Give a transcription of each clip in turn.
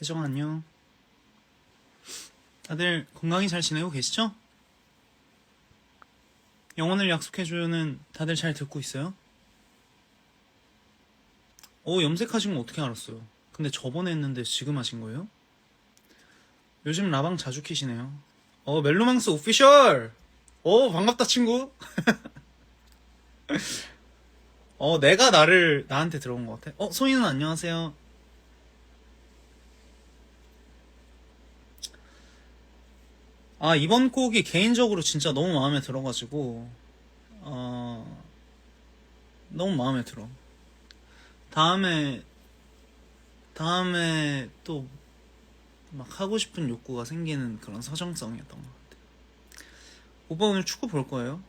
혜정 안녕. 다들 건강히 잘 지내고 계시죠? 영혼을 약속해줘요는 다들 잘 듣고 있어요? 염색하신 거 어떻게 알았어요? 근데 저번에 했는데 지금 하신 거예요? 요즘 라방 자주 키시네요. 멜로망스 오피셜! 반갑다 친구. 내가 나한테 들어온 것 같아. 소희는 안녕하세요. 이번 곡이 개인적으로 진짜 너무 마음에 들어가지고 너무 마음에 들어. 다음에 또 막 하고 싶은 욕구가 생기는 그런 서정성이었던 것 같아. 오빠 오늘 축구 볼 거예요?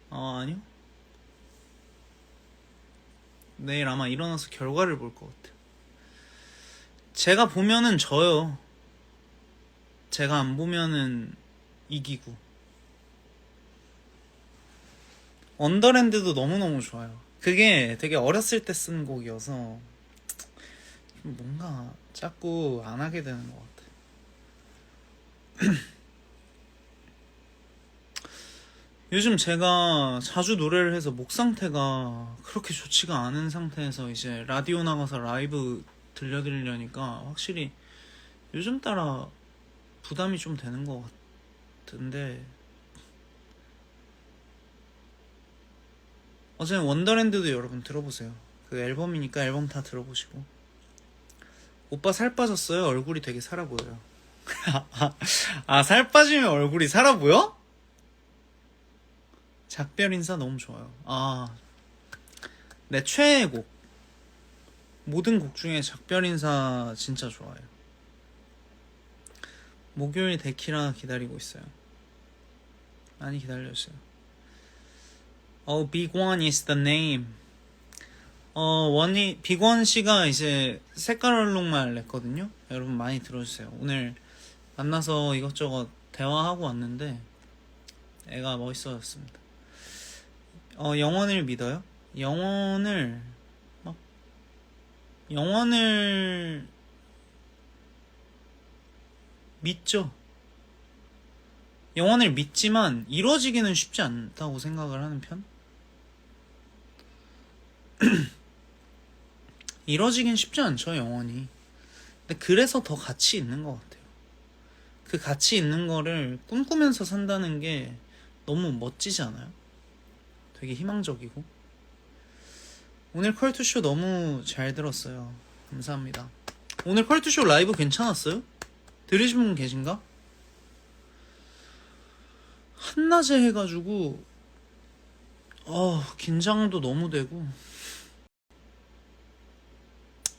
아니요. 내일 아마 일어나서 결과를 볼 것 같아요. 제가 보면은 져요. 제가 안 보면은 이기고. 언더랜드도 너무너무 좋아요. 그게 되게 어렸을 때 쓴 곡이어서 좀 뭔가 자꾸 안 하게 되는 것 같아. 요즘 제가 자주 노래를 해서 목 상태가 그렇게 좋지가 않은 상태에서 이제 라디오 나가서 라이브 들려드리려니까 확실히 요즘 따라 부담이 좀 되는 것 같은데, 어제는 원더랜드도 여러분 들어보세요. 그 앨범이니까 앨범 다 들어보시고. 오빠 살 빠졌어요? 얼굴이 되게 살아 보여요. 살 빠지면 얼굴이 살아 보여? 작별 인사 너무 좋아요. 내 최애 곡. 모든 곡 중에 작별 인사 진짜 좋아요. 목요일 데키라 기다리고 있어요. 많이 기다려주세요. Big One is the name. 빅원 씨가 이제 색깔 얼룩말 냈거든요. 여러분 많이 들어주세요. 오늘 만나서 이것저것 대화하고 왔는데 애가 멋있어졌습니다. 영원을 믿어요? 영원을 믿죠. 영원을 믿지만 이루어지기는 쉽지 않다고 생각을 하는 편? 이루어지긴 쉽지 않죠, 영원히. 근데 그래서 더 가치 있는 것 같아요. 그 가치 있는 거를 꿈꾸면서 산다는 게 너무 멋지지 않아요? 되게 희망적이고. 오늘 컬투쇼 너무 잘 들었어요. 감사합니다. 오늘 컬투쇼 라이브 괜찮았어요? 들으신 분 계신가? 한낮에 해가지고 긴장도 너무 되고.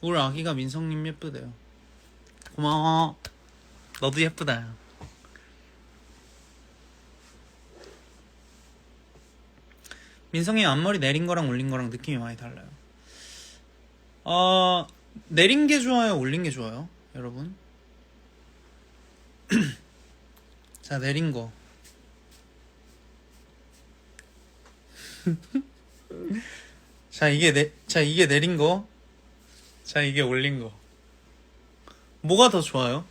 울 아기가 민성님 예쁘대요. 고마워. 너도 예쁘다. 민성이 앞머리 내린 거랑 올린 거랑 느낌이 많이 달라요. 내린 게 좋아요? 올린 게 좋아요? 여러분? 자, 내린 거. 이게 내린 거. 자, 이게 올린 거. 뭐가 더 좋아요?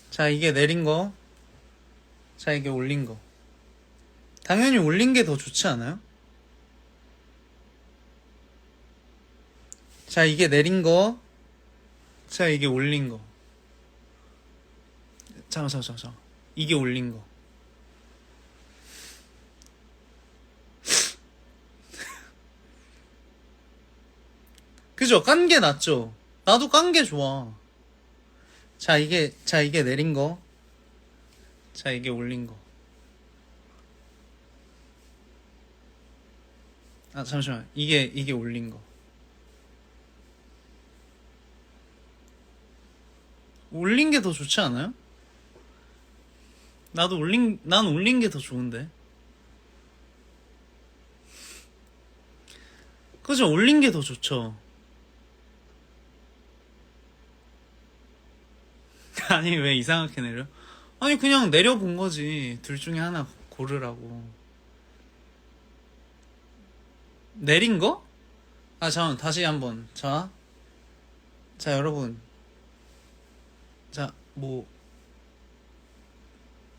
자, 이게 내린 거. 자, 이게 올린 거. 당연히 올린 게 더 좋지 않아요? 자, 이게 내린 거. 자, 이게 올린 거. 잠깐. 이게 올린 거. 그죠? 깐 게 낫죠? 나도 깐 게 좋아. 자, 이게 내린 거. 자, 이게 올린 거. 잠시만. 이게 올린 거. 올린 게 더 좋지 않아요? 난 올린 게 더 좋은데. 그죠? 올린 게 더 좋죠. 아니, 왜 이상하게 내려? 아니, 그냥 내려본 거지. 둘 중에 하나 고르라고. 내린 거? 잠깐만, 다시 한번. 자, 자, 여러분. 자, 뭐.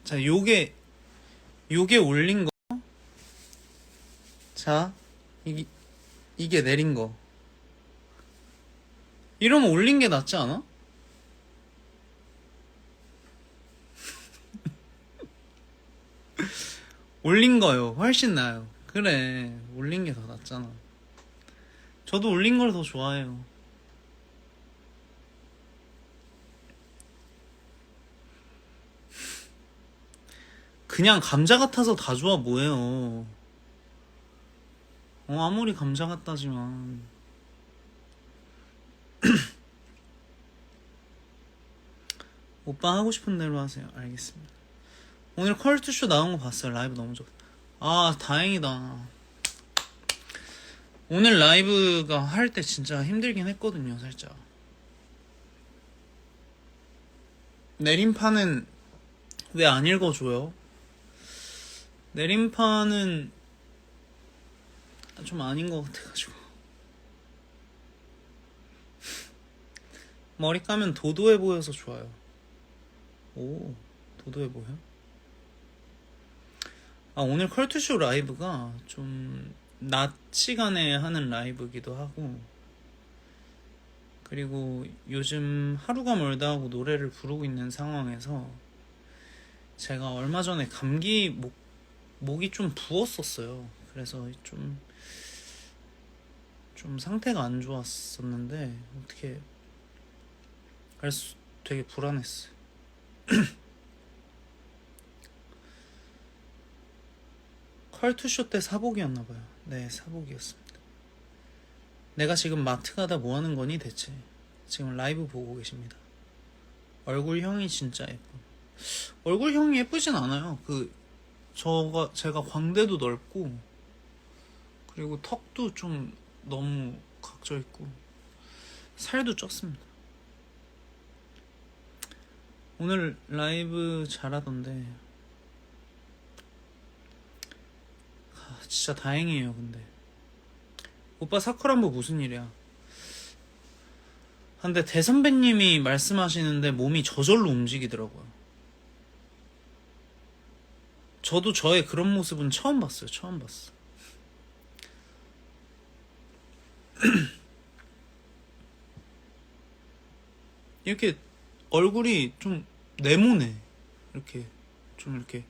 자, 요게 올린 거. 자, 이게 내린 거. 이러면 올린 게 낫지 않아? 올린 거요. 훨씬 나아요. 그래. 올린 게 더 낫잖아. 저도 올린 걸 더 좋아해요. 그냥 감자 같아서 다 좋아 뭐예요. 아무리 감자 같다지만. 오빠 하고 싶은 대로 하세요. 알겠습니다. 오늘 컬투쇼 나온 거 봤어요. 라이브 너무 좋다. 아, 다행이다. 오늘 라이브가 할 때 진짜 힘들긴 했거든요, 살짝. 내림판은 왜 안 읽어줘요? 내림판은 좀 아닌 것 같아가지고. 머리 까면 도도해 보여서 좋아요. 오, 도도해 보여? 아, 오늘 컬투쇼 라이브가 좀 낮 시간에 하는 라이브기도 하고, 그리고 요즘 하루가 멀다 하고 노래를 부르고 있는 상황에서 제가 얼마 전에 목이 좀 부었었어요. 그래서 좀 상태가 안 좋았었는데, 어떻게, 그래서 되게 불안했어요. 컬투쇼 때 사복이었나봐요. 네, 사복이었습니다. 내가 지금 마트 가다 뭐 하는 거니 대체? 지금 라이브 보고 계십니다. 얼굴형이 진짜 예뻐. 얼굴형이 예쁘진 않아요. 제가 광대도 넓고, 그리고 턱도 좀 너무 각져 있고, 살도 쪘습니다. 오늘 라이브 잘하던데, 진짜 다행이에요. 근데 오빠 사쿠란보 무슨 일이야? 근데 대선배님이 말씀하시는데 몸이 저절로 움직이더라고요. 저도 저의 그런 모습은 처음 봤어요. 처음 봤어. 이렇게 얼굴이 좀 네모네. 이렇게 좀 이렇게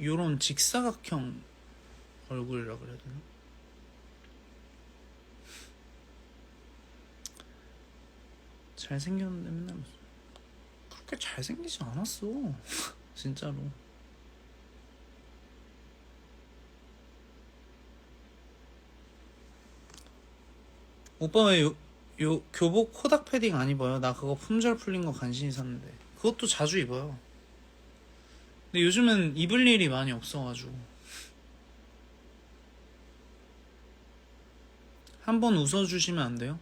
요런 직사각형 얼굴이라 그래야 되나? 잘생겼는데 맨날 그렇게 잘생기지 않았어. 진짜로. 오빠 왜 교복 코닥 패딩 안 입어요? 나 그거 품절 풀린 거 간신히 샀는데. 그것도 자주 입어요. 근데 요즘은 입을 일이 많이 없어가지고. 한번 웃어주시면 안 돼요?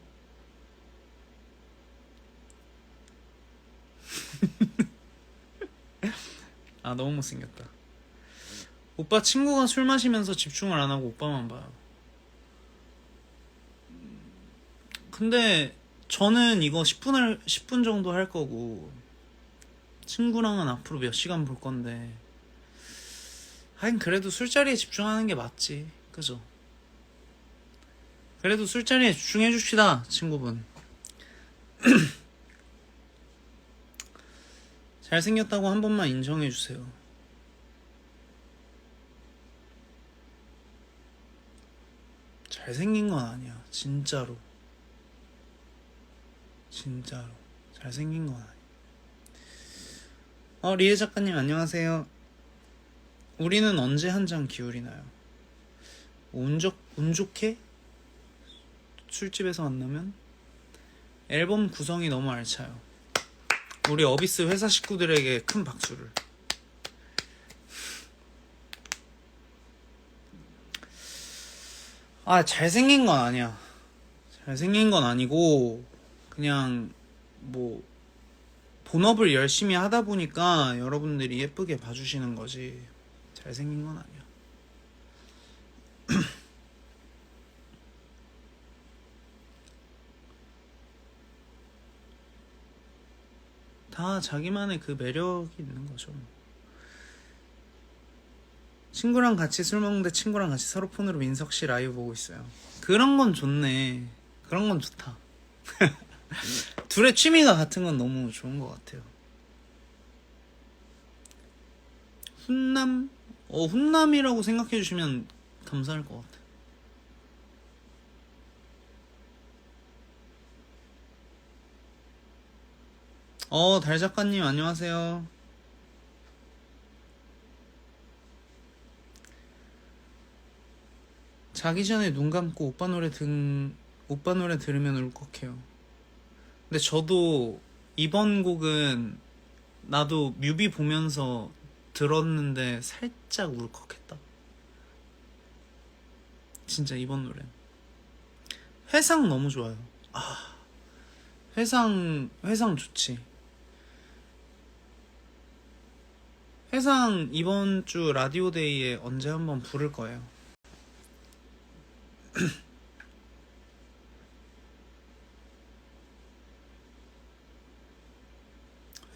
아, 너무 못생겼다. 오빠 친구가 술 마시면서 집중을 안 하고 오빠만 봐요. 근데 저는 이거 10분 정도 할 거고, 친구랑은 앞으로 몇 시간 볼 건데, 하긴 그래도 술자리에 집중하는 게 맞지. 그죠? 그래도 술자리에 집중해 줍시다, 친구분. 잘생겼다고 한 번만 인정해 주세요. 잘생긴 건 아니야. 진짜로. 진짜로. 잘생긴 건 아니야. 리에 작가님 안녕하세요. 우리는 언제 한 잔 기울이나요? 운 좋게 술집에서 만나면 앨범 구성이 너무 알차요. 우리 어비스 회사 식구들에게 큰 박수를. 아, 잘생긴 건 아니야. 잘생긴 건 아니고, 그냥 뭐 본업을 열심히 하다 보니까 여러분들이 예쁘게 봐주시는 거지. 잘생긴 건 아니야. 다 자기만의 그 매력이 있는 거죠. 친구랑 같이 술 먹는데 친구랑 같이 서로 폰으로 민석씨 라이브 보고 있어요. 그런 건 좋네. 그런 건 좋다. 둘의 취미가 같은 건 너무 좋은 것 같아요. 훈남? 훈남이라고 생각해 주시면 감사할 것 같아요. 달 작가님 안녕하세요. 자기 전에 눈 감고 오빠 노래 들으면 울컥해요. 근데 저도 이번 곡은 나도 뮤비 보면서 들었는데 살짝 울컥했다. 진짜 이번 노래. 회상 너무 좋아요. 회상 좋지. 회상 이번 주 라디오데이에 언제 한번 부를 거예요.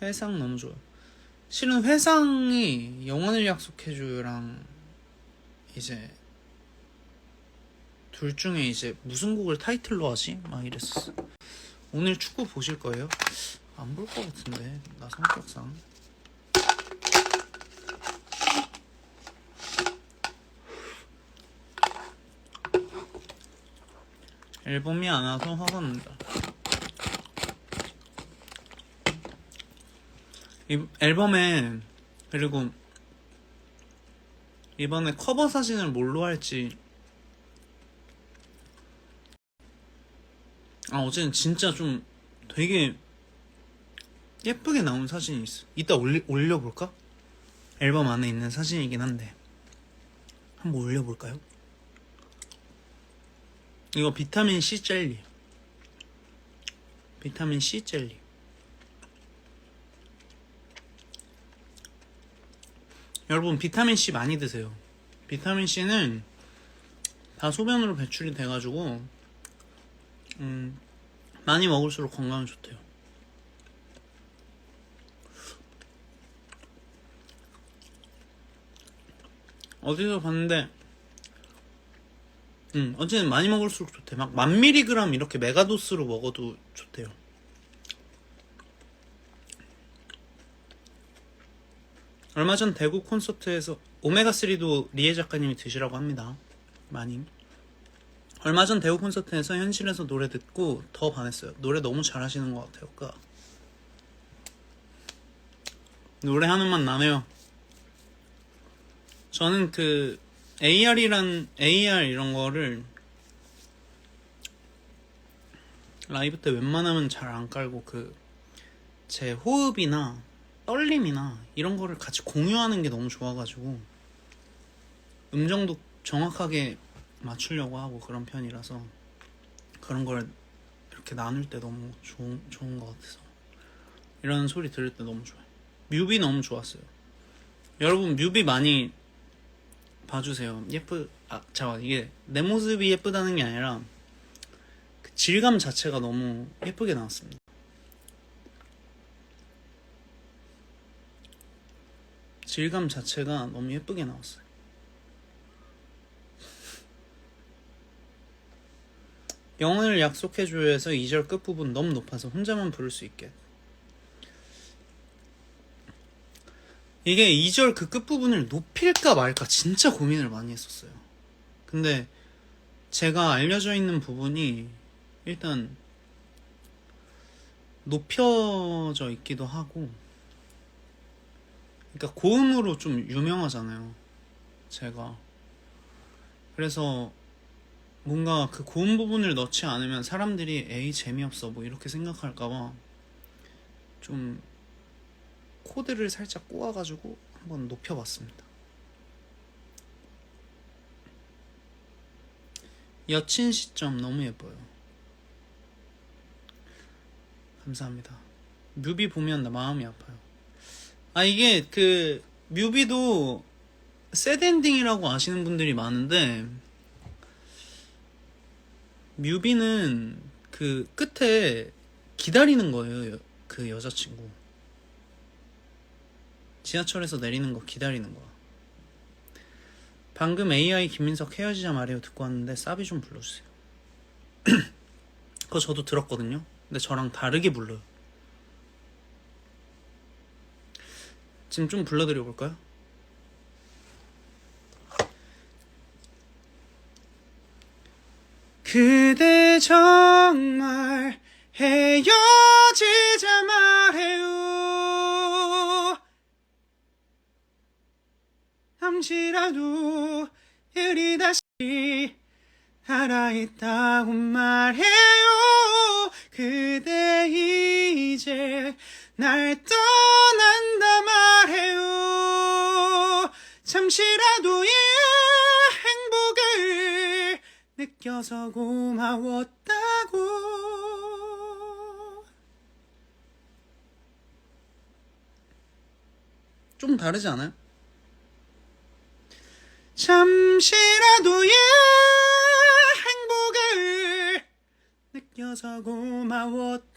회상 너무 좋아요. 실은 회상이 영원을 약속해줘랑 이제 둘 중에 이제 무슨 곡을 타이틀로 하지? 막 이랬었어. 오늘 축구 보실 거예요? 안 볼 것 같은데 나 성격상. 앨범이 안 와서 화가 난다. 앨범에 그리고 이번에 커버 사진을 뭘로 할지. 어제는 진짜 좀 되게 예쁘게 나온 사진이 있어. 이따 올려볼까? 앨범 안에 있는 사진이긴 한데 한번 올려볼까요? 이거 비타민 C 젤리. 비타민 C 젤리. 여러분 비타민 C 많이 드세요. 비타민 C는 다 소변으로 배출이 돼가지고 많이 먹을수록 건강에 좋대요. 어디서 봤는데 어쨌든 많이 먹을수록 좋대. 막 1000mg 이렇게 메가도스로 먹어도 좋대요. 얼마 전 대구 콘서트에서 오메가3도 리에 작가님이 드시라고 합니다. 많이. 얼마 전 대구 콘서트에서 현실에서 노래 듣고 더 반했어요. 노래 너무 잘하시는 것 같아요. 노래하는 맛 나네요. 저는 그 AR 이런 거를 라이브 때 웬만하면 잘 안 깔고 제 호흡이나 떨림이나 이런 거를 같이 공유하는 게 너무 좋아가지고 음정도 정확하게 맞추려고 하고 그런 편이라서 그런 걸 이렇게 나눌 때 너무 좋은 것 같아서 이런 소리 들을 때 너무 좋아요. 뮤비 너무 좋았어요. 여러분 뮤비 많이 봐주세요. 잠깐 이게 내 모습이 예쁘다는 게 아니라 그 질감 자체가 너무 예쁘게 나왔습니다. 질감 자체가 너무 예쁘게 나왔어요. 영혼을 약속해줘요에서 2절 끝부분 너무 높아서 혼자만 부를 수 있게. 이게 2절 그 끝부분을 높일까 말까 진짜 고민을 많이 했었어요. 근데 제가 알려져 있는 부분이 일단 높여져 있기도 하고, 그러니까 고음으로 좀 유명하잖아요, 제가. 그래서 뭔가 그 고음 부분을 넣지 않으면 사람들이 에이 재미없어 뭐 이렇게 생각할까봐 좀 코드를 살짝 꼬아가지고 한번 높여봤습니다. 여친 시점 너무 예뻐요. 감사합니다. 뮤비 보면 나 마음이 아파요. 이게 그 뮤비도 새드 엔딩이라고 아시는 분들이 많은데, 뮤비는 그 끝에 기다리는 거예요, 그 여자친구. 지하철에서 내리는 거 기다리는 거야. 방금 AI 김민석 헤어지자 말해요 듣고 왔는데 사비 좀 불러주세요. 그거 저도 들었거든요. 근데 저랑 다르게 불러요. 지금 좀 불러드려 볼까요? 그대 정말 헤어지자 말해요. 잠시라도 우리 다시 살아있다고 말해요. 그대 이제 날 떠난다 말해요. 잠시라도 이 행복을 느껴서 고마웠다고. 좀 다르지 않아요? 잠시라도 이 행복을 느껴서 고마웠다고.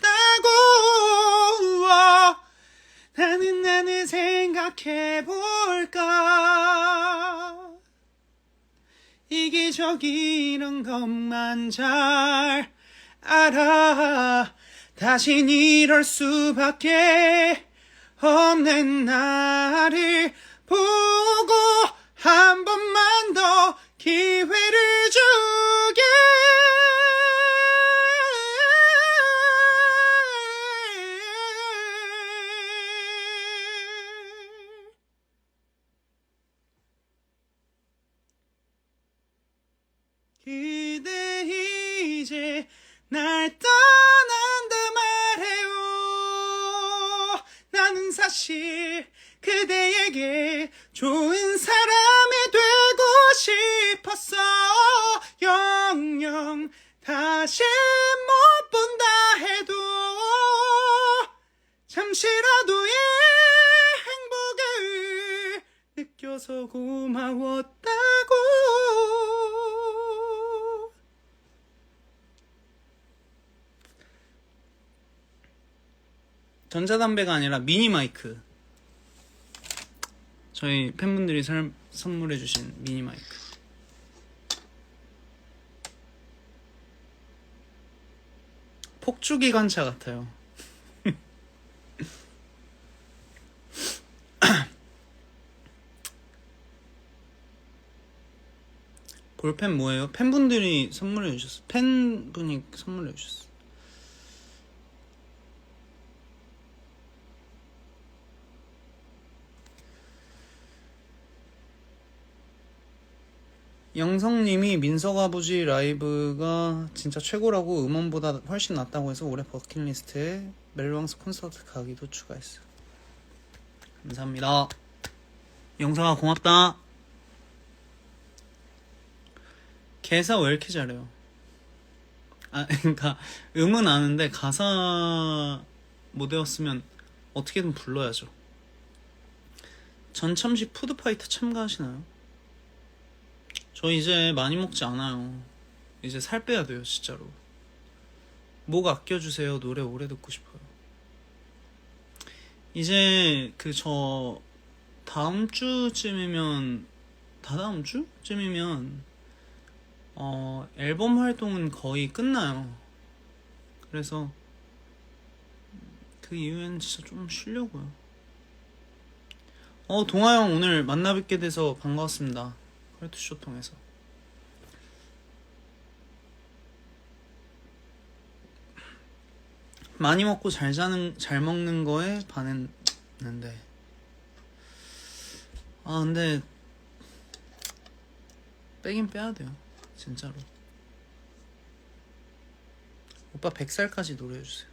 나는 생각해볼까. 이기적이란 것만 잘 알아. 다신 이럴 수밖에 없는 나를 보고 한 번만 더 기회를 주게. 그대 이제 날 떠난다 말해요. 나는 사실 그대에게 좋은 사람이 되고 싶었어. 영영 다시 못 본다 해도 잠시라도 이 행복을 느껴서 고마웠다고. 전자담배가 아니라 미니 마이크. 저희 팬분들이 선물해주신 미니 마이크. 폭주기관차 같아요. 볼펜 뭐예요? 팬분들이 선물해주셨어. 팬분이 선물해주셨어. 영성님이 민석 아버지 라이브가 진짜 최고라고 음원보다 훨씬 낫다고 해서 올해 버킷리스트에 멜로망스 콘서트 가기도 추가했어요. 감사합니다. 영석아 고맙다. 개사 왜 이렇게 잘해요? 그러니까 음은 아는데 가사 못 외웠으면 어떻게든 불러야죠. 전참시 푸드파이터 참가하시나요? 저 이제 많이 먹지 않아요. 이제 살 빼야 돼요 진짜로. 목 아껴주세요. 노래 오래 듣고 싶어요. 이제 저 다음 주쯤이면 다다음 주쯤이면 앨범 활동은 거의 끝나요. 그래서 그 이후엔 진짜 좀 쉬려고요. 동아형 오늘 만나 뵙게 돼서 반가웠습니다. 컬투쇼 통해서. 많이 먹고 잘 먹는 거에 반했는데 근데 빼긴 빼야 돼요 진짜로. 오빠 100살까지 노래해주세요.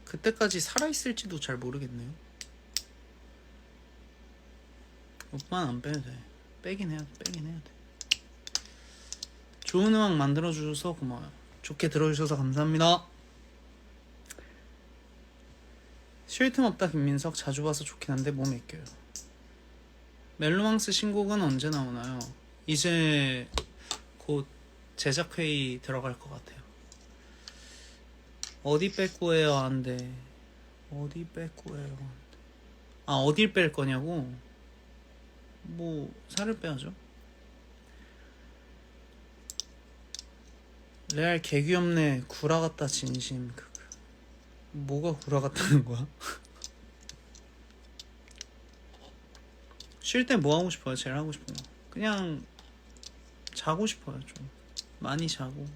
그때까지 살아있을지도 잘 모르겠네요. 오빠는 안 빼도 돼. 빼긴 해야 돼. 좋은 음악 만들어주셔서 고마워요. 좋게 들어주셔서 감사합니다. 쉴 틈 없다 김민석 자주 봐서 좋긴 한데 몸에 껴요. 멜로망스 신곡은 언제 나오나요? 이제 곧 제작회의 들어갈 것 같아요. 어디 뺏고해요? 안돼. 어디 뺏고해요? 아, 어딜 뺄 거냐고? 뭐 살을 빼야죠. 레알 개귀엽네. 구라 같다 진심. 뭐가 구라 같다는 거야? 쉴 때 뭐 하고 싶어요? 제일 하고 싶은 거. 그냥 자고 싶어요. 좀 많이 자고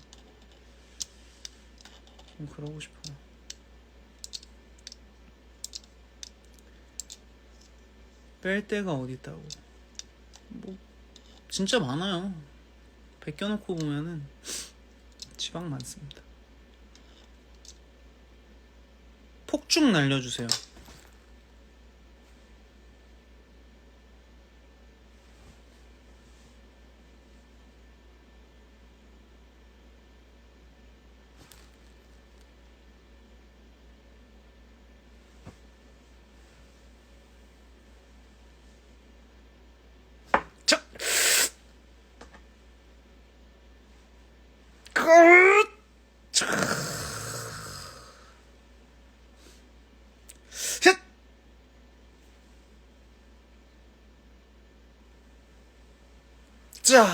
좀 그러고 싶어요. 뺄 데가 어디 있다고? 뭐 진짜 많아요. 벗겨놓고 보면은 지방 많습니다. 폭죽 날려주세요. 자, 셋. 자.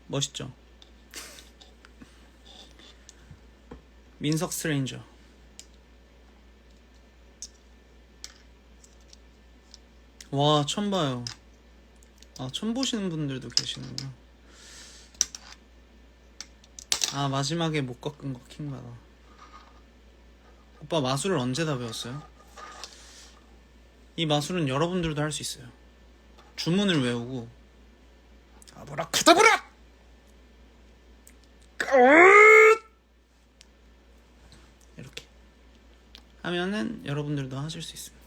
멋있죠? 민석 스트레인저. 와, 처음 봐요. 아, 처음 보시는 분들도 계시는구나. 아, 마지막에 못 꺾은 거 킹받아. 오빠 마술을 언제 다 배웠어요? 이 마술은 여러분들도 할 수 있어요. 주문을 외우고 아브라카다브라! 이렇게 하면은 여러분들도 하실 수 있습니다.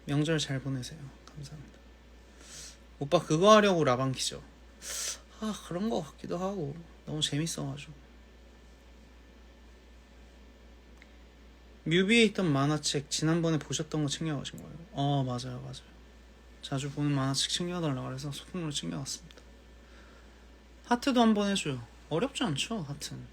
명절 잘 보내세요. 감사합니다. 오빠 그거 하려고 라방 키죠? 아, 그런 거 같기도 하고 너무 재밌어가지고. 뮤비에 있던 만화책 지난번에 보셨던 거 챙겨가신 거예요? 맞아요. 자주 보는 만화책 챙겨달라고 그래서 소품으로 챙겨왔습니다. 하트도 한번 해줘요. 어렵지 않죠, 하트는.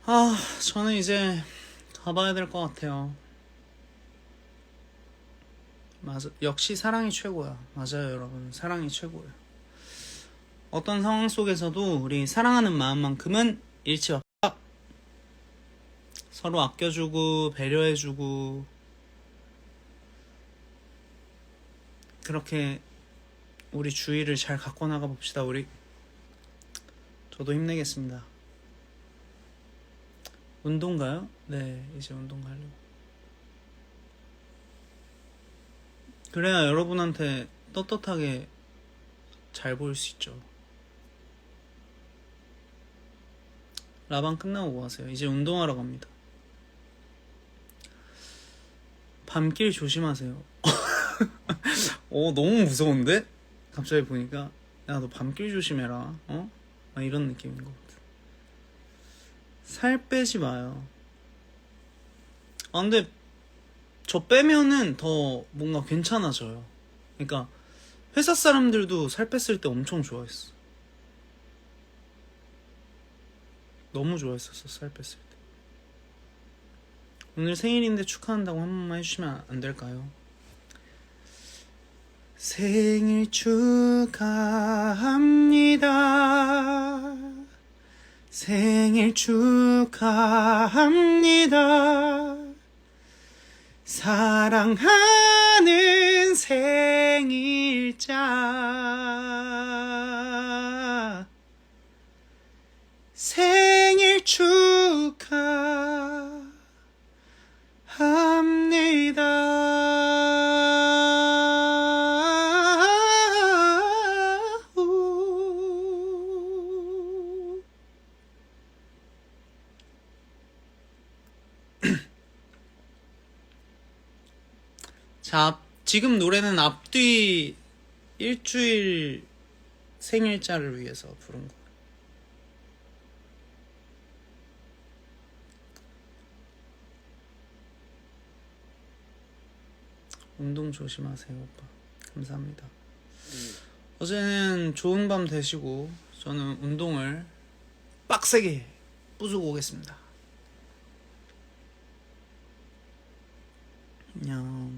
아, 저는 이제 가봐야 될 것 같아요. 맞아, 역시 사랑이 최고야. 맞아요, 여러분. 사랑이 최고예요. 어떤 상황 속에서도 우리 사랑하는 마음만큼은 잃지 마. 서로 아껴주고 배려해주고 그렇게 우리 주위를 잘 갖고 나가 봅시다. 우리 저도 힘내겠습니다. 운동 가요? 네, 이제 운동 가려고. 그래야 여러분한테 떳떳하게 잘 보일 수 있죠. 라방 끝나고 뭐 하세요? 이제 운동하러 갑니다. 밤길 조심하세요. 너무 무서운데? 갑자기 보니까 야, 너 밤길 조심해라. 막 이런 느낌인 것 같아. 살 빼지 마요. 근데 저 빼면은 더 뭔가 괜찮아져요. 그러니까 회사 사람들도 살 뺐을 때 엄청 좋아했어. 너무 좋아했었어, 살 뺐을 때. 오늘 생일인데 축하한다고 한 번만 해주시면 안 될까요? 생일 축하합니다. 생일 축하합니다. 사랑하는 생일자. 자, 지금 노래는 앞뒤 일주일 생일자를 위해서 부른 거. 운동 조심하세요, 오빠. 감사합니다. 어제는 좋은 밤 되시고 저는 운동을 빡세게 부수고 오겠습니다. 안녕.